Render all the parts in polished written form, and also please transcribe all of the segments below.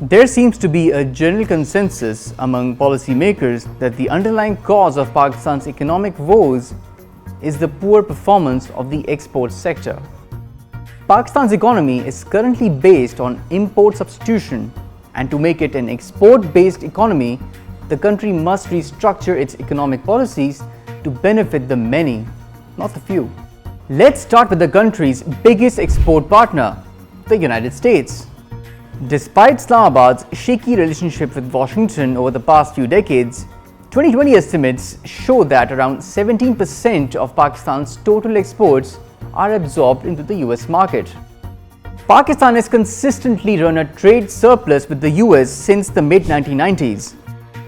There seems to be a general consensus among policymakers that the underlying cause of Pakistan's economic woes is the poor performance of the export sector. Pakistan's economy is currently based on import substitution, and to make it an export-based economy, the country must restructure its economic policies to benefit the many, not the few. Let's start with the country's biggest export partner, the United States. Despite Islamabad's shaky relationship with Washington over the past few decades, 2020 estimates show that around 17% of Pakistan's total exports are absorbed into the US market. Pakistan has consistently run a trade surplus with the US since the mid-1990s.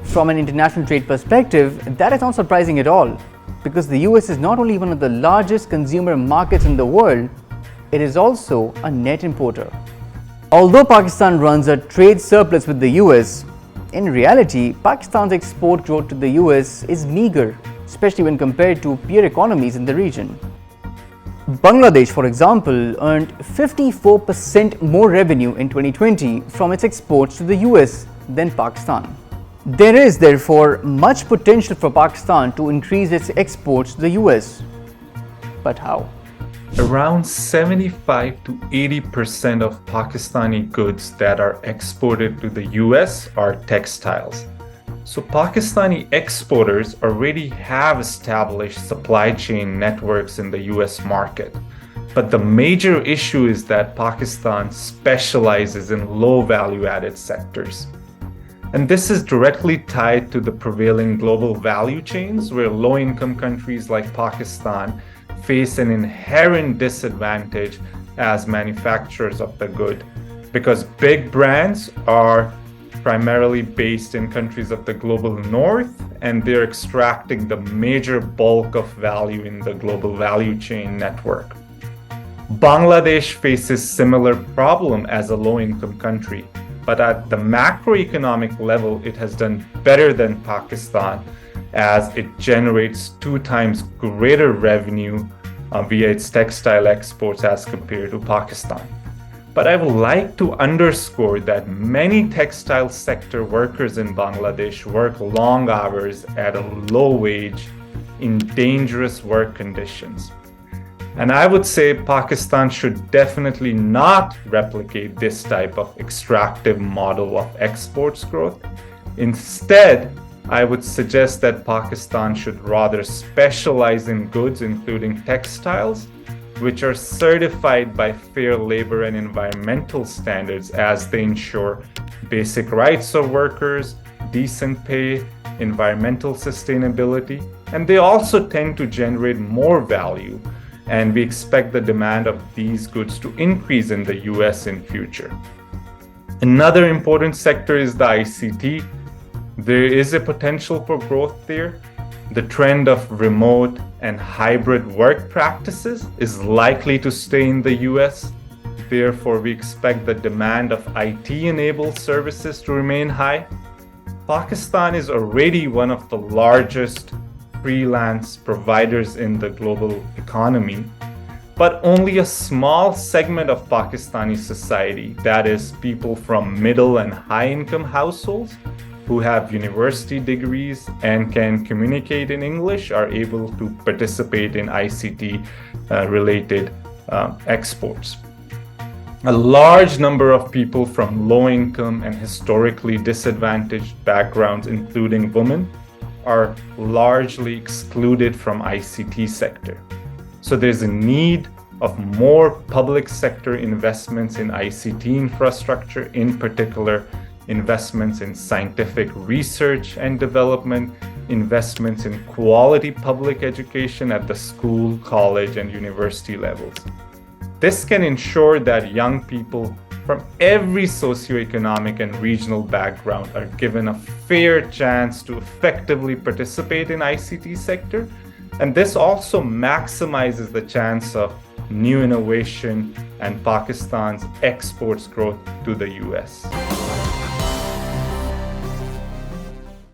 From an international trade perspective, that is not surprising at all, because the US is not only one of the largest consumer markets in the world, it is also a net importer. Although Pakistan runs a trade surplus with the US, in reality, Pakistan's export growth to the US is meager, especially when compared to peer economies in the region. Bangladesh, for example, earned 54% more revenue in 2020 from its exports to the US than Pakistan. There is therefore much potential for Pakistan to increase its exports to the US. But how? Around 75 to 80% of Pakistani goods that are exported to the US are textiles. So Pakistani exporters already have established supply chain networks in the US market. But the major issue is that Pakistan specializes in low value-added sectors. And this is directly tied to the prevailing global value chains, where low-income countries like Pakistan face an inherent disadvantage as manufacturers of the good, because big brands are primarily based in countries of the global north, and they're extracting the major bulk of value in the global value chain network. Bangladesh faces similar problem as a low-income country, but at the macroeconomic level, it has done better than Pakistan, as it generates 2 times greater revenue via its textile exports as compared to Pakistan. But I would like to underscore that many textile sector workers in Bangladesh work long hours at a low wage in dangerous work conditions. And I would say Pakistan should definitely not replicate this type of extractive model of exports growth. Instead, I would suggest that Pakistan should rather specialize in goods, including textiles, which are certified by fair labor and environmental standards, as they ensure basic rights of workers, decent pay, environmental sustainability, and they also tend to generate more value. And we expect the demand of these goods to increase in the US in future. Another important sector is the ICT. There is a potential for growth there. The trend of remote and hybrid work practices is likely to stay in the US. Therefore, we expect the demand of IT-enabled services to remain high. Pakistan is already one of the largest freelance providers in the global economy, but only a small segment of Pakistani society, that is, people from middle and high-income households who have university degrees and can communicate in English, are able to participate in ICT-related exports. A large number of people from low-income and historically disadvantaged backgrounds, including women, are largely excluded from ICT sector. So there's a need of more public sector investments in ICT infrastructure, in particular investments in scientific research and development, investments in quality public education at the school, college, and university levels. This can ensure that young people from every socioeconomic and regional background are given a fair chance to effectively participate in ICT sector. And this also maximizes the chance of new innovation and Pakistan's exports growth to the US.